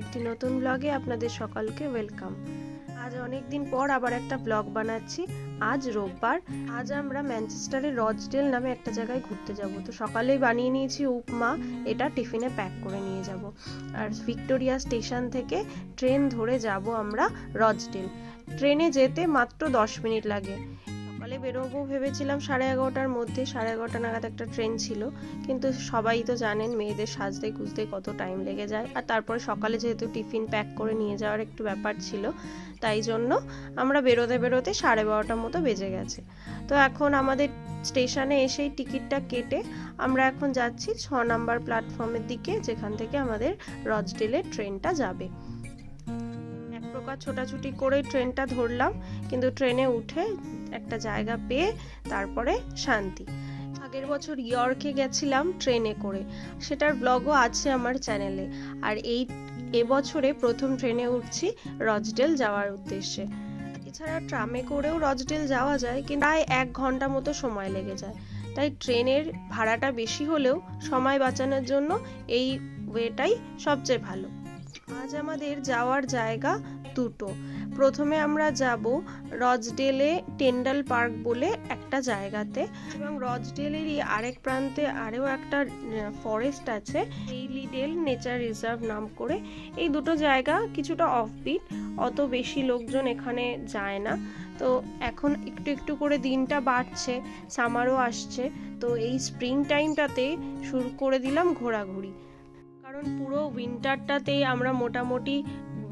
আরেকটি নতুন ব্লগে আপনাদের সকলকে ওয়েলকাম। আজ অনেক দিন পর আবার একটা ব্লগ বানাচ্ছি। আজ রোববার। আজ আমরা ম্যানচেস্টারের রজডেল নামে একটা জায়গায় ঘুরতে যাব। তো সকালেই বানিয়ে নিয়েছি উপমা, এটা টিফিনে প্যাক করে নিয়ে যাব। আর ভিক্টোরিয়া স্টেশন থেকে ট্রেন ধরে যাব আমরা রজডেল। ট্রেনে যেতে মাত্র 10 মিনিট লাগে। সকালে বেরোবো ভেবেছিলাম 11:30টার মধ্যে, 11:30 নাগাদ একটা ট্রেন ছিল, কিন্তু সবাই তো জানেন মেয়েদের সাজতে গুজতে কত টাইম লেগে যায়। আর তারপরে সকালে যেহেতু টিফিন প্যাক করে নিয়ে যাওয়ার একটু ব্যাপার ছিল, তাই জন্য আমরা বেরোতে 12:30 মতো বেজে গেছে। তো এখন আমাদের স্টেশনে এসেই টিকিটটা কেটে আমরা এখন যাচ্ছি 6 নম্বর প্ল্যাটফর্মের দিকে, যেখান থেকে আমাদের রজডেলের ট্রেনটা যাবে। এক প্রকার ছোটাছুটি করে ট্রেনটা ধরলাম, কিন্তু ট্রেনে উঠে একটা জায়গা পেয়ে তারপরে শান্তি। আগের বছর ইয়র্কে গেছিলাম ট্রেনে করে, সেটার ব্লগও আছে আমার চ্যানেলে। আর এবছরে প্রথম ট্রেনে উঠছি রজডেল যাওয়ার উদ্দেশ্যে। এছাড়া ট্রামে করেও রজডেল যাওয়া যায়, কিন্তু প্রায় 1 ঘন্টা মতো সময় লেগে যায়। তাই ট্রেনের ভাড়াটা বেশি হলেও সময় বাঁচানোর জন্য এই ওয়েটাই সবচেয়ে ভালো। আজ আমাদের যাওয়ার জায়গা দুটো। প্রথমে আমরা যাব রজডেলে টেন্ডাল পার্ক বলে একটা জায়গাতে, এবং রজডেলেরই আরেক প্রান্তে আরও একটা ফরেস্ট আছে, হেইলিডেল নেচার রিজার্ভ নাম করে। এই দুটো জায়গা কিছুটা অফবিট, অত বেশি লোকজন এখানে যায় না। তো এখন একটু একটু করে দিনটা বাড়ছে, সামারও আসছে, তো এই স্প্রিং টাইমটাতে শুরু করে দিলাম ঘোরাঘুরি। কারণ পুরো উইন্টারটাতেই আমরা মোটামুটি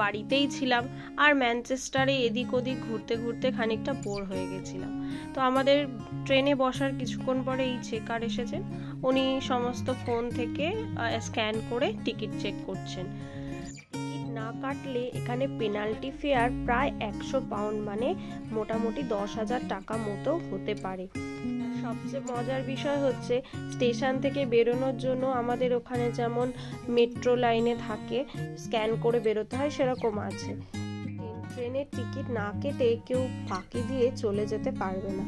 বাড়িতেই ছিলাম, আর ম্যানচেস্টারে এদিক ওদিক ঘুরতে ঘুরতে খানিকটা বোর হয়ে গেছিলাম। তো আমাদের ট্রেনে বসার কিছুক্ষণ পরে এই চেকার এসেছেন, উনি সমস্ত ফোন থেকে স্ক্যান করে টিকিট চেক করছেন। টিকিট না কাটলে এখানে পেনাল্টি ফেয়ার প্রায় 100 পাউন্ড, মানে মোটামুটি 10,000 টাকা মতো হতে পারে। সবচেয়ে মজার বিষয় হচ্ছে স্টেশন থেকে বেরোনোর জন্য আমাদের ওখানে যেমন মেট্রো লাইনে থাকে স্ক্যান করে বেরোতে হয়, সেরকম আছে। ট্রেনের টিকিট না কেটে কেউ ফাঁকি দিয়ে চলে যেতে পারবে না।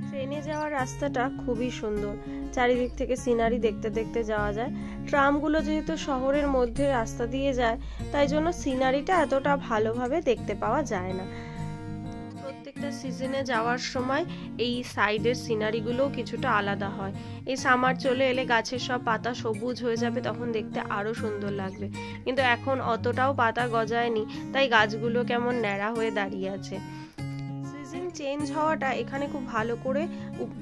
ট্রেনে যাওয়ার রাস্তাটা খুবই সুন্দর, চারিদিক থেকে সিনারি দেখতে দেখতে যাওয়া যায়। ট্রামগুলো যেহেতু শহরের মধ্যে রাস্তা দিয়ে যায়, তাই জন্য সিনারিটা এতটা ভালোভাবে দেখতে পাওয়া যায় না। প্রত্যেকটা সিজনে যাওয়ার সময় এই সাইডের সিনারিগুলো কিছুটা আলাদা হয়। এই সামার চলে এলে গাছের সব পাতা সবুজ হয়ে যাবে, তখন দেখতে আরো সুন্দর লাগবে। কিন্তু এখন অতটাও পাতা গজায়নি, তাই গাছগুলো কেমন ন্যাড়া হয়ে দাঁড়িয়ে আছে। সিজন চেঞ্জ হওয়াটা এখানে খুব ভালো করে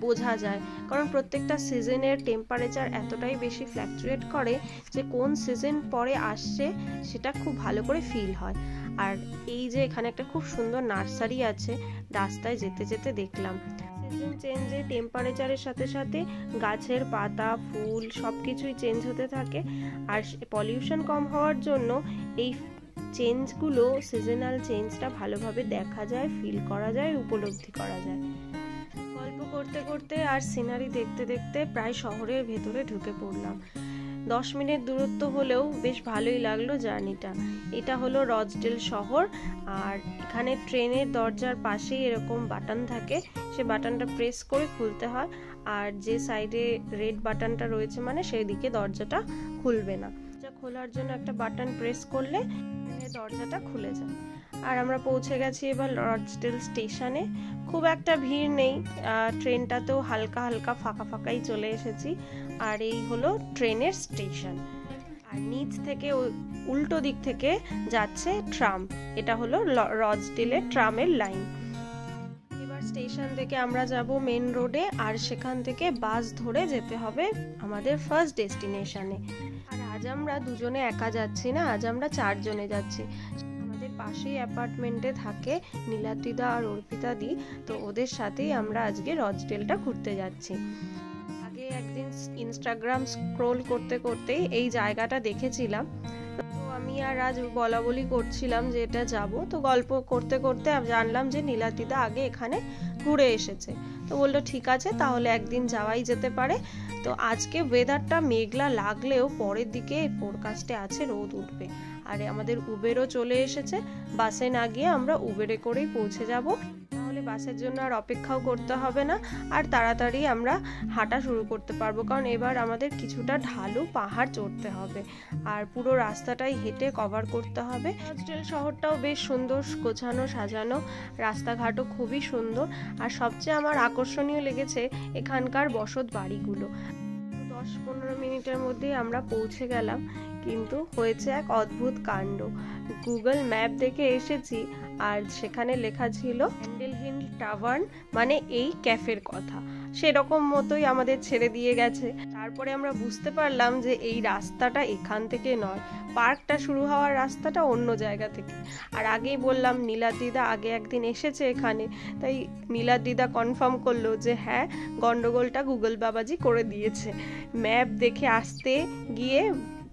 বোঝা যায়, কারণ প্রত্যেকটা সিজনের টেম্পারেচার এতটাই বেশি ফ্ল্যাকচুয়েট করে যে কোন সিজন পরে আসছে সেটা খুব ভালো করে ফিল হয়। আর এই যে এখানে একটা খুব সুন্দর নার্সারি আছে, রাস্তায় যেতে যেতে দেখলাম। সিজন চেঞ্জে টেম্পারেচারের সাথে সাথে গাছের পাতা, ফুল সবকিছুই চেঞ্জ হতে থাকে। আর পলিউশন কম হওয়ার জন্য এই চেঞ্জগুলো, সিজনাল চেঞ্জটা ভালোভাবে দেখা যায়, ফিল করা যায়, উপলব্ধি করা যায়। গল্প করতে করতে আর সিনারি দেখতে দেখতে প্রায় শহরের ভেতরে ঢুকে পড়লাম। 10 মিনিট দূরত্ব হলেও বেশ ভালোই লাগলো জার্নিটা। এটা হলো রজডেল শহর, আর এখানে ট্রেনের দরজার পাশেই এরকম বাটন থাকে, সে বাটনটা প্রেস করে খুলতে হয়। আর যে সাইডে রেড বাটনটা রয়েছে, মানে সেই দিকে দরজাটা খুলবে না। খোলার জন্য একটা বাটন প্রেস করলে দরজাটা খুলে যায়। আর আমরা পৌঁছে গেছি এবার রজডেল স্টেশনে। খুব একটা ভিড় নেই, ট্রেনটাতেও হালকা হালকা ফাঁকা ফাঁকাই চলে এসেছি। আর এই হলো ট্রেনের স্টেশন। আর নিচ থেকে উল্টো দিক থেকে যাচ্ছে ট্রাম, এটা হলো রজডেলের ট্রামের লাইন। এবার স্টেশন থেকে আমরা যাব মেন রোডে, আর সেখান থেকে বাস ধরে যেতে হবে আমাদের ফার্স্ট ডেস্টিনেশনে। আর আজ আমরা দুজনে একা যাচ্ছি না, আজ আমরা 4 জনে যাচ্ছি। আমাদের পাশেই অ্যাপার্টমেন্টে থাকে নীলাদ্রিদা আর অর্পিতা দি, তো ওদের সাথেই আমরা আজকে রজডেলটা ঘুরতে যাচ্ছি। আগে একদিন ইনস্টাগ্রাম স্ক্রোল করতে করতেই এই জায়গাটা দেখেছিলাম, তো আমি আর আজ বলা বলি করছিলাম যে এটা যাব। তো গল্প করতে করতে জানলাম যে নীলাদ্রিদা আগে এখানে ঘুরে এসেছে, তো বললো ঠিক আছে তাহলে একদিন যাওয়াই যেতে পারে। তো আজকে ওয়েদারটা মেঘলা লাগলেও পরের দিকে ফোরকাস্টে আছে রোদ উঠবে। আর আমাদের উবেরও চলে এসেছে, বাসে না গিয়ে আমরা উবেরে করেই পৌঁছে যাব। তাহলে তাহলে বাসের জন্য আর অপেক্ষাও করতে হবে না, আর তাড়াতাড়ি আমরা হাঁটা শুরু করতে পারবো, কারণ এবার আমাদের কিছুটা ঢালু পাহাড় চড়তে হবে আর পুরো রাস্তাটাই হেঁটে কভার করতে হবে। রজডেল শহরটাও বেশ সুন্দর, গোছানো সাজানো, রাস্তাঘাটও খুবই সুন্দর, আর সবচেয়ে আমার আকর্ষণীয় লেগেছে এখানকার বসত বাড়িগুলো। 10-15 মিনিটের মধ্যে আমরা পৌঁছে গেলাম, কিন্তু হয়েছে এক অদ্ভুত কাণ্ড। গুগল ম্যাপ দেখে এসেছি আর সেখানে লেখা ছিল ক্যান্ডেল হিল টাভার্ন, মানে এই ক্যাফের কথা। সেরকম মতোই আমাদের ছেড়ে দিয়ে গেছে। তারপরে আমরা বুঝতে পারলাম যে এই রাস্তাটা এখান থেকে নয়, পার্কটা শুরু হওয়ার রাস্তাটা অন্য জায়গা থেকে। আর আগেই বললাম নীলা দিদা আগে একদিন এসেছে এখানে, তাই নীলা দিদা কনফার্ম করলো যে হ্যাঁ, গন্ডগোলটা গুগল বাবাজি করে দিয়েছে। ম্যাপ দেখে আসতে গিয়ে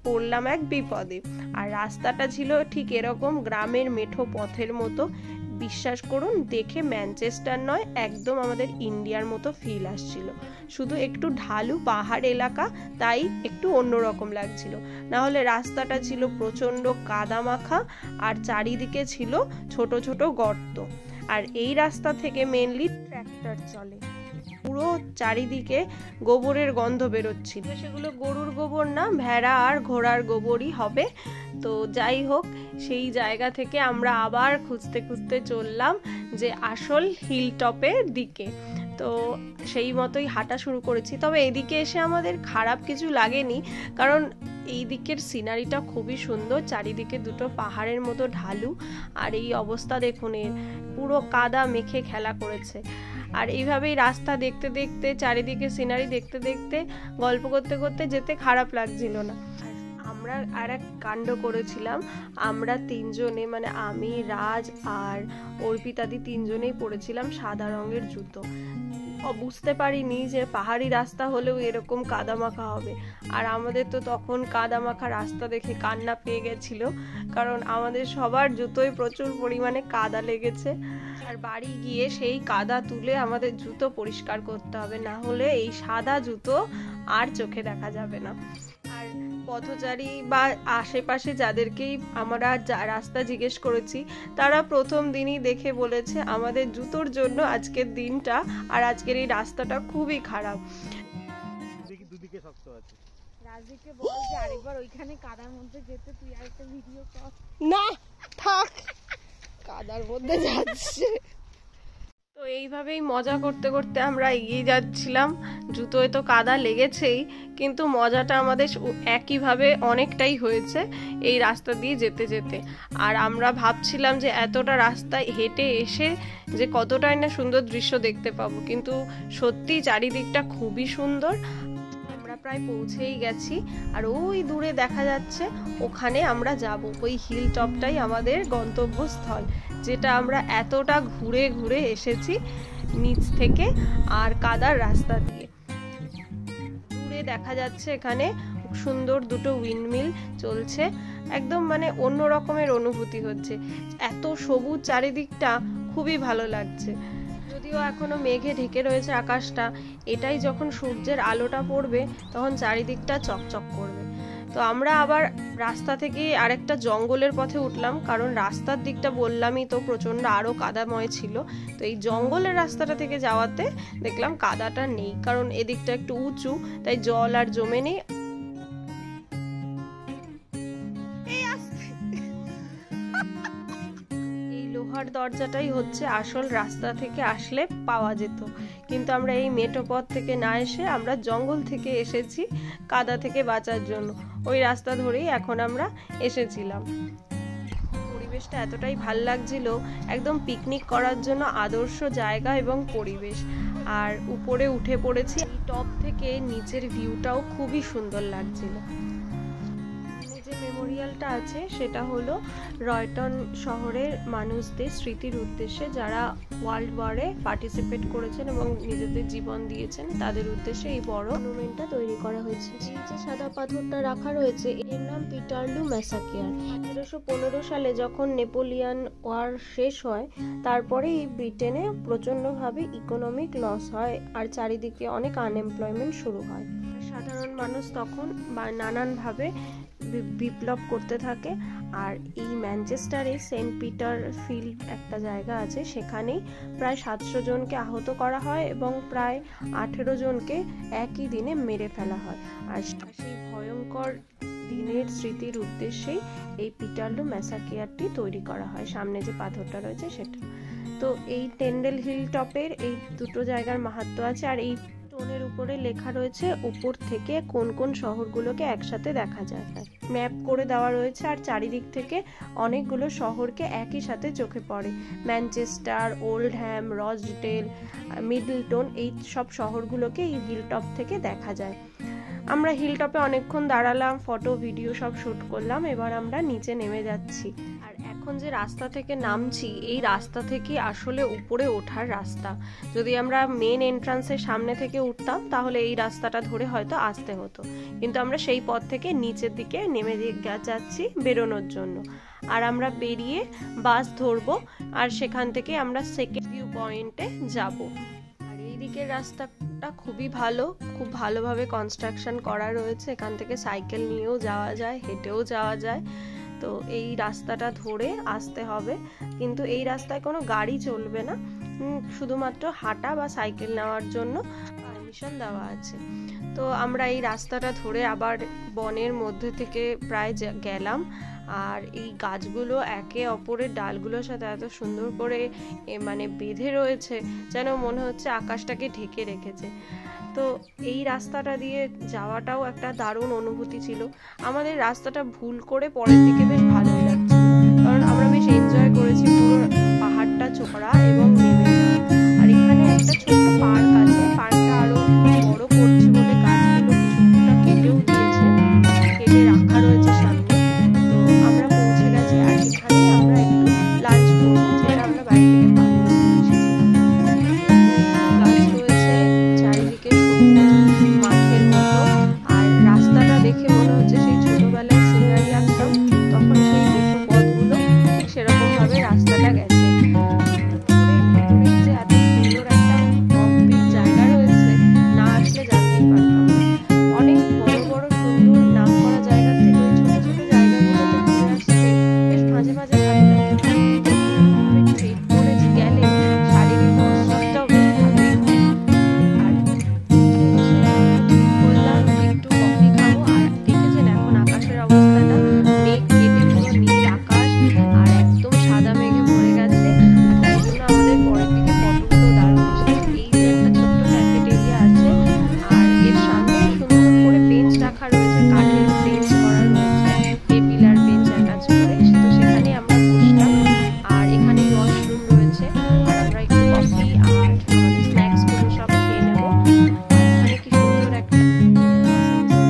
পড়লাম এক বিপদে। আর রাস্তাটা ছিল ঠিক এরকম গ্রামের মেঠো পথের মতো। বিশ্বাস করুন, দেখে ম্যানচেস্টার নয়, একদম আমাদের ইন্ডিয়ার মতো ফিল আসছিল। শুধু একটু ঢালু পাহাড় এলাকা, তাই একটু অন্যরকম লাগছিল। না হলে রাস্তাটা ছিল প্রচণ্ড কাদা মাখা আর চারিদিকে ছিল ছোট ছোট গর্ত। আর এই রাস্তা থেকে মেনলি ট্র্যাক্টর চলে। পুরো চারিদিকে গোবরের গন্ধ বেরোচ্ছিল। সেগুলো গরুর গোবর না, ভেড়া আর ঘোড়ার গোবরই হবে। তো যাই হোক, সেই জায়গা থেকে আমরা আবার খুঁজতে খুঁজতে চললাম যে আসল হিল টপের দিকে। তো সেই মতোই হাঁটা শুরু করেছি। তবে এদিকে এসে আমাদের খারাপ কিছু লাগেনি, কারণ এই দিকের সিনারিটা খুবই সুন্দর, চারিদিকে দুটো পাহাড়ের মতো ঢালু, আর এই অবস্থা দেখুন, এর পুরো কাদা মেখে খেলা করেছে। আর এইভাবেই রাস্তা দেখতে দেখতে, চারিদিকে সিনারি দেখতে দেখতে, গল্প করতে করতে যেতে খারাপ লাগছিল না। আমরা আর এক কাণ্ড করেছিলাম। আমরা তিনজনে, মানে আমি, রাজ আর অর্পিতাদি, তিনজনেই পরেছিলাম সাদা রঙের জুতো। বুঝতে পারিনি যে পাহাড়ি রাস্তা হলেও এরকম কাদা মাখা হবে। আর আমাদের তো তখন কাদা মাখা রাস্তা দেখে কান্না পেয়ে গেছিল, কারণ আমাদের সবার জুতোয় প্রচুর পরিমাণে কাদা লেগেছে। আর বাড়ি গিয়ে সেই কাদা তুলে আমাদের জুতো পরিষ্কার করতে হবে, না হলে এই সাদা জুতো আর চোখে দেখা যাবে না। আর পথচারী বা আশেপাশে যাদেরকেই আমরা রাস্তা জিজ্ঞেস করেছি, তারা প্রথম দিনই দেখে বলেছে আমাদের জুতোর জন্য আজকের দিনটা আর আজকের এই রাস্তাটা খুবই খারাপ। দুদিকে শক্ত আছে। রাজিকে বল যে আরেকবার ওইখানে কাদার মধ্যে যেতে, তুই আরেকটা ভিডিও কর। না থাক, কাদার মধ্যে যাচ্ছে। তো এইভাবেই মজা করতে করতে আমরা এগিয়ে যাচ্ছিলাম। জুতোয় তো কাদা লেগেছেই, কিন্তু মজাটা আমাদের একইভাবে অনেকটাই হয়েছে এই রাস্তা দিয়ে যেতে যেতে। আর আমরা ভাবছিলাম যে এতটা রাস্তায় হেঁটে এসে যে কতটাই না সুন্দর দৃশ্য দেখতে পাবো, কিন্তু সত্যি চারিদিকটা খুবই সুন্দর। আমরা প্রায় পৌঁছেই গেছি, আর ওই দূরে দেখা যাচ্ছে ওখানে আমরা যাব। ওই হিল টপটাই আমাদের গন্তব্যস্থল, যেটা আমরা এতটা ঘুরে ঘুরে এসেছি নিচ থেকে আর কাদার রাস্তা দিয়ে। দূরে দেখা যাচ্ছে এখানে সুন্দর দুটো উইন্ডমিল চলছে, একদম মানে অন্য রকমের অনুভূতি হচ্ছে। এত সবুজ চারিদিকটা, খুবই ভালো লাগছে। যদিও এখনো মেঘে ঢেকে রয়েছে আকাশটা, এটাই যখন সূর্যের আলোটা পড়বে তখন চারিদিকটা চকচক করবে। তো আমরা আবার রাস্তা থেকে আরেকটা জঙ্গলের পথে উঠলাম, কারণ রাস্তার দিকটা বললামই তো প্রচণ্ড আরও কাদাময় ছিল। তো এই জঙ্গলের রাস্তাটা থেকে যাওয়াতে দেখলাম কাদাটা নেই, কারণ এদিকটা একটু উঁচু, তাই জল আর জমে নেই। লোহার দরজাটাই হচ্ছে আসল রাস্তা থেকে আসলে পাওয়া যেত, কিন্তু আমরা এই মেঠো পথ থেকে না এসে আমরা জঙ্গল থেকে এসেছি কাদা থেকে বাঁচার জন্য। ওই রাস্তা ধরেই এখন আমরা এসেছিলাম। পরিবেশটা এতটাই ভাল লাগছিল, একদম পিকনিক করার জন্য আদর্শ জায়গা এবং পরিবেশ। আর উপরে উঠে পড়েছি, এই টপ থেকে নিচের ভিউটাও খুবই সুন্দর লাগছিল। যে মেমোরিয়ালটা আছে সেটা হলো রয়টন শহরের মানুষদের স্মৃতির উদ্দেশ্যে, যারা ওয়ার্ল্ড ওয়ারে পার্টিসিপেট করেছেন এবং নিজেদের জীবন দিয়েছেন, তাদের উদ্দেশ্যে এই বড় মনুমেন্টটা তৈরি করা হয়েছে। এই যে সাদা পাথরটা রাখা রয়েছে, এর নাম পিটারলু ম্যাসাকিয়ার। 1815 সালে যখন নেপোলিয়ান ওয়ার শেষ হয়, তারপরে এই ব্রিটেনে প্রচণ্ডভাবে ইকোনমিক লস হয় আর চারিদিকে অনেক আনএমপ্লয়মেন্ট শুরু হয়। সাধারণ মানুষ তখন নানানভাবে বিপ্লব করতে থাকে। আর এই ম্যানচেস্টারে সেন্ট পিটার ফিল্ড একটা জায়গা আছে, সেখানেই প্রায় 700 জনকে আহত করা হয় এবং প্রায় 18 জনকে একই দিনে মেরে ফেলা হয়। আর সেই ভয়ঙ্কর দিনের স্মৃতির উদ্দেশ্যেই এই পিটারলু ম্যাসাকিয়ারটি তৈরি করা হয়। সামনে যে পাথরটা রয়েছে সেটা। তো এই টেন্ডেল হিল টপের এই দুটো জায়গার মাহাত্ম্য আছে। আর এই স্টোনের উপরে লেখা রয়েছে উপর থেকে কোন কোন শহরগুলোকে একসাথে দেখা যায়, ম্যাপ করে দেওয়া রয়েছে। আর চারিদিক থেকে অনেকগুলো শহরকে একই সাথে চোখে পড়ে। ম্যানচেস্টার, ওল্ডহ্যাম, রজডেল, মিডলটন, এই সব শহরগুলোকে এই হিল টপ থেকে দেখা যায়। আমরা হিল টপে অনেকক্ষণ দাঁড়ালাম, ফটো ভিডিও সব শ্যুট করলাম। এবার আমরা নিচে নেমে যাচ্ছি। আর এখন যে রাস্তা থেকে নামছি, এই রাস্তা থেকে আসলে উপরে ওঠার রাস্তা। যদি আমরা মেন এন্ট্রান্সের সামনে থেকে উঠতাম তাহলে এই রাস্তাটা ধরে হয়তো আসতে হতো, কিন্তু আমরা সেই পথ থেকে নিচের দিকে নেমে যাচ্ছি বেরোনোর জন্য। আর আমরা বেরিয়ে বাস ধরবো, আর সেখান থেকে আমরা সেকেন্ড ভিউ পয়েন্টে যাব। আর এই দিকের রাস্তাটা খুবই ভালো, খুব ভালোভাবে কনস্ট্রাকশন করা রয়েছে। এখান থেকে সাইকেল নিয়েও যাওয়া যায়, হেঁটেও যাওয়া যায়। তো এই রাস্তাটা ধরে আসতে হবে, কিন্তু এই রাস্তায় কোনো গাড়ি চলবে না, শুধুমাত্র হাঁটা বা সাইকেল নেওয়ার জন্য পারমিশন দেওয়া আছে। তো আমরা এই রাস্তাটা ধরে আবার বনের মধ্যে থেকে প্রায় গেলাম। আর এই গাছগুলো একে অপরের ডালগুলোর সাথে এত সুন্দর করে মানে বেঁধে রয়েছে, যেন মনে হচ্ছে আকাশটাকে ঢেকে রেখেছে। তো এই রাস্তাটা দিয়ে যাওয়াটাও একটা দারুণ অনুভূতি ছিল। আমাদের রাস্তাটা ভুল করে পরের দিকে বেশ ভালোই লাগছে, কারণ আমরা বেশ এনজয় করেছি পুরো পাহাড়টা চড়া এবং নেমে যাওয়া। আর এখানে একটা ছোট্ট পার্ক আছে, পার্কটা আরো বড় করছে বলে গাছগুলো কিছুটা কেটেও দিয়েছে, কেটে রাখা রয়েছে সামনে। তো আমরা পৌঁছে গেছি, আর এখানে আমরা একটু লাঞ্চ করবো, যেটা আমরা বাড়ি থেকে বানিয়ে এসেছিলাম। গাছ রয়েছে চারিদিকে, মাঠের মতো। আর রাস্তাটা দেখে মনে হচ্ছে সেই ছোটবেলায় সিনারি আঁকতাম তখন সেই মেঠো পথগুলো ঠিক সেরকম ভাবে রাস্তাটা গেছে। ভেতরে যে এত সুন্দর একটা অফবিট জায়গা রয়েছে, না আসলে জানতেই পারতাম না। অনেক বড় বড় সুন্দর নাম করা জায়গা থেকে ওই ছোট ছোট জায়গাগুলোতে ঘুরে আসতে বেশ মাঝে মাঝে ভালো লাগে। ট্রেন করে গেলে শারীরিক কসরতটাও বেশ ভালোই হয়। আর বললাম একটু কফি খাবো। আর দেখেছেন এখন আকাশের অবস্থাটা, মেঘ কেটে পুরো নীল আকাশ আর একদম সাদা মেঘে ভরে গেছে। তাই জন্য আমাদের পরের দিকে ফটোগুলো দারুণ এসেছে। এই যে একটা ছোট্ট ক্যাফেটেরিয়া আছে, আর এর সামনে সুন্দর করে বেঞ্চ রাখা রয়েছে, কাঠের বেঞ্চ করা রয়েছে, টেবিল আর বেঞ্চ অ্যাটাচ করে। তো সেখানে আমরা বসলাম। আর এখানে ওয়াশরুম রয়েছে, আর আমরা একটু কফি আর আমাদের স্ন্যাক্সগুলো সব খেয়ে নেবো। এখানে কি সুন্দর একটা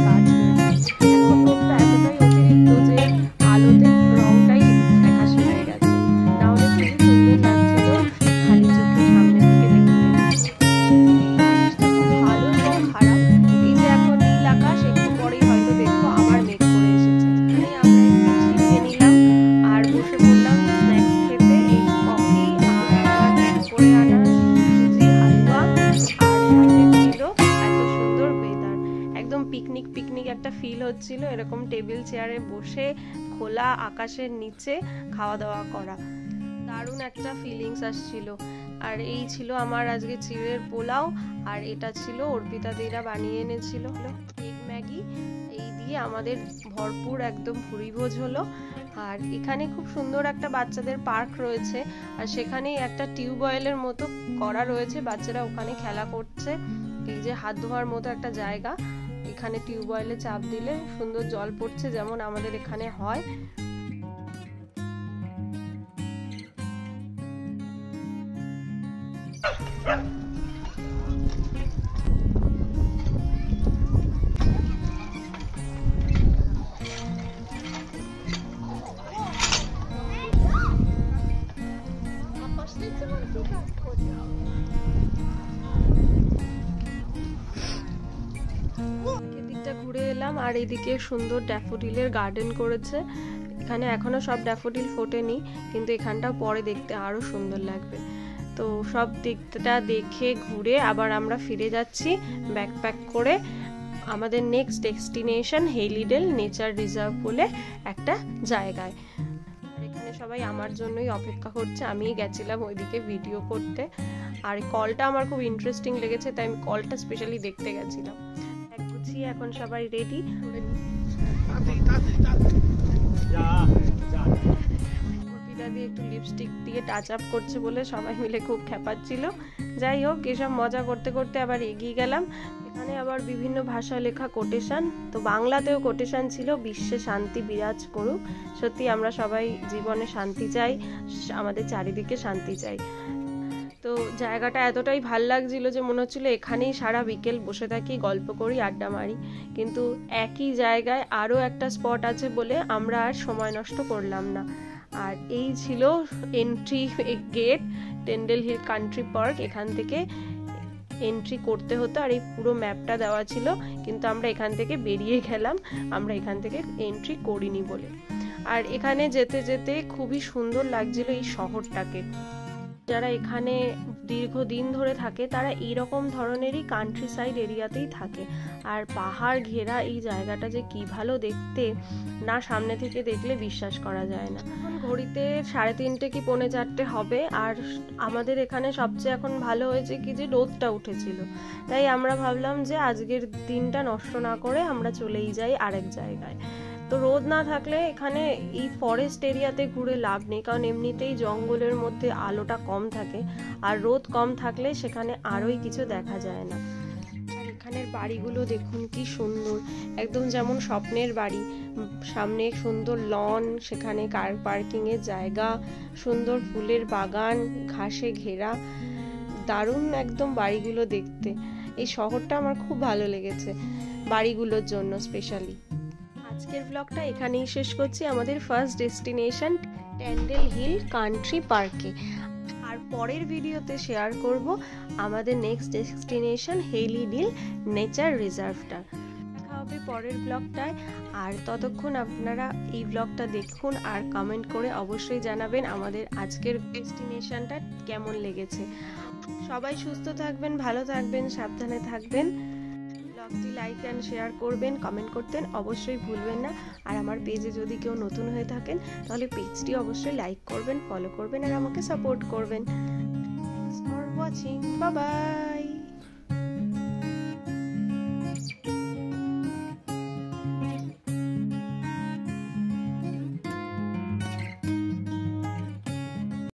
গাছ রয়েছে। এখন রোদটা এতটাই অতিরিক্ত যে আলোতে রংটাই ফ্যাকাশে হয়ে গেছে, না হলে খুবই সুন্দর লাগছিল খালি চোখে সামনে থেকে দেখতে। জিনিসটা খুব ভালো এবং খারাপ, এই যে এখন নীল আকাশ, একটু পরেই হয়তো দেখবো আবার মেঘ করে এসেছে। এখানে আমরা একটু চিবিয়ে নিলাম আর বসে পড়লাম স্ন্যাক্স খেতে। এই কফি আর আমার প্যাক করে আনা সুজি হালুয়া, আর সাথে ছিল এত সুন্দর ওয়েদার। একদম পিকনিক পিকনিক একটা ফিল হচ্ছিল, এরকম টেবিল চেয়ারে বসে খোলা আকাশের নিচে খাওয়া দাওয়া করা, দারুণ একটা ফিলিংস আসছিল। আর এই ছিল আমার আজকে চিড়ের পোলাও, আর এটা ছিল অর্পিতা দিরা বানিয়ে এনেছিল এগ ম্যাগি। এই দিয়ে আমাদের ভরপুর একদম ভুরিভোজ হলো। আর এখানে খুব সুন্দর একটা বাচ্চাদের পার্ক রয়েছে, আর সেখানেই একটা টিউবওয়েলের মতো করা রয়েছে, বাচ্চারা ওখানে খেলা করছে। এই যে হাত ধোয়ার মতো একটা জায়গা, এখানে টিউবওয়েলে চাপ দিলে সুন্দর জল পড়ছে, যেমন আমাদের এখানে হয়। এদিকটা ঘুরে এলাম, আর এদিকে সুন্দর ড্যাফোডিলের গার্ডেন করেছে। এখানে এখনো সব ড্যাফোডিল ফোটেনি, কিন্তু এখানটা পরে দেখতে আরো সুন্দর লাগবে। তো সব দিকটা দেখে ঘুরে আবার আমরা ফিরে যাচ্ছি ব্যাকপ্যাক করে। আমাদের নেক্সট ডেস্টিনেশন হেইলিডেল নেচার রিজার্ভ বলে একটা জায়গায়। আর এখানে সবাই আমার জন্যই অপেক্ষা করছে, আমিই গেছিলাম ওইদিকে ভিডিও করতে। আর কলটা আমার খুব ইন্টারেস্টিং লেগেছে, তাই আমি কলটা স্পেশালি দেখতে গেছিলাম। এক গুছিয়ে এখন সবাই রেডি করে দিয়ে একটু লিপস্টিক দিয়ে টাচ আপ করছে বলে সবাই মিলে খুব খেপাচ্ছিল। যাই হোক, এসব মজা করতে করতে আবার এগিয়ে গেলাম। এখানে আবার বিভিন্ন ভাষা লেখা কোটেশন, তো বাংলাতেও কোটেশন ছিল, বিশ্বে শান্তি বিরাজ করুক। সত্যি আমরা সবাই জীবনে শান্তি চাই, আমাদের চারিদিকে শান্তি চাই। তো জায়গাটা এতটাই ভাল লাগছিল যে মনে হচ্ছিল এখানেই সারা বিকেল বসে থাকি, গল্প করি, আড্ডা মারি। কিন্তু একই জায়গায় আরও একটা স্পট আছে বলে আমরা আর সময় নষ্ট করলাম না। আর এই ছিল entry gate, Tandle hill country park. এখান থেকে এন্ট্রি করতে হতো, আর এই পুরো ম্যাপটা দেওয়া ছিল, কিন্তু আমরা এখান থেকে বেরিয়ে গেলাম, আমরা এখান থেকে এন্ট্রি করিনি বলে। আর এখানে যেতে যেতে খুবই সুন্দর লাগছিল এই শহরটাকে। যারা এখানে দীর্ঘদিন ধরে থাকে তারা এইরকম ধরনেরই কান্ট্রি সাইড এরিয়াতেই থাকে। আর পাহাড় ঘেরা এই জায়গাটা যে কি ভালো দেখতে, না সামনে থেকে দেখলে বিশ্বাস করা যায় না। এখন ঘড়িতে 3:30 কি 4:45 হবে। আর আমাদের এখানে সবচেয়ে এখন ভালো হয়েছে কি যে রোদটা উঠেছিল, তাই আমরা ভাবলাম যে আজকের দিনটা নষ্ট না করে আমরা চলেই যাই আরেক জায়গায়। তো রোদ না থাকলে এখানে এই ফরেস্ট এরিয়াতে ঘুরে লাভ নেই, কারণ এমনিতেই জঙ্গলের মধ্যে আলোটা কম থাকে, আর রোদ কম থাকলে সেখানে আরোই কিছু দেখা যায় না। আর এখানের বাড়িগুলো দেখুন কি সুন্দর, একদম যেমন স্বপ্নের বাড়ি। সামনে সুন্দর লন, সেখানে কার পার্কিংয়ের জায়গা, সুন্দর ফুলের বাগান, ঘাসে ঘেরা, দারুণ একদম বাড়িগুলো দেখতে। এই শহরটা আমার খুব ভালো লেগেছে বাড়িগুলোর জন্য স্পেশালি। আজকের ব্লগটা এখানেই শেষ করছি, আমাদের ফার্স্ট ডেস্টিনেশন টেন্ডেল হিল কান্ট্রি পার্কে। আর পরের ভিডিওতে শেয়ার করব আমাদের নেক্সট ডেস্টিনেশন হেইলিডেল নেচার রিজার্ভটা। দেখা হবে পরের ব্লগটায়। আর ততক্ষণ আপনারা এই ব্লগটা দেখুন আর কমেন্ট করে অবশ্যই জানাবেন আমাদের আজকের ডেস্টিনেশনটা কেমন লেগেছে। সবাই সুস্থ থাকবেন, ভালো থাকবেন, সাবধানে থাকবেন। ব্লগটি লাইক অ্যান্ড শেয়ার করবেন, কমেন্ট করতেন অবশ্যই ভুলবেন না। আর আমার পেজে যদি কেউ নতুন হয়ে থাকেন তাহলে পেজটি অবশ্যই লাইক করবেন, ফলো করবেন আর আমাকে সাপোর্ট করবেন। Thanks for watching, bye bye.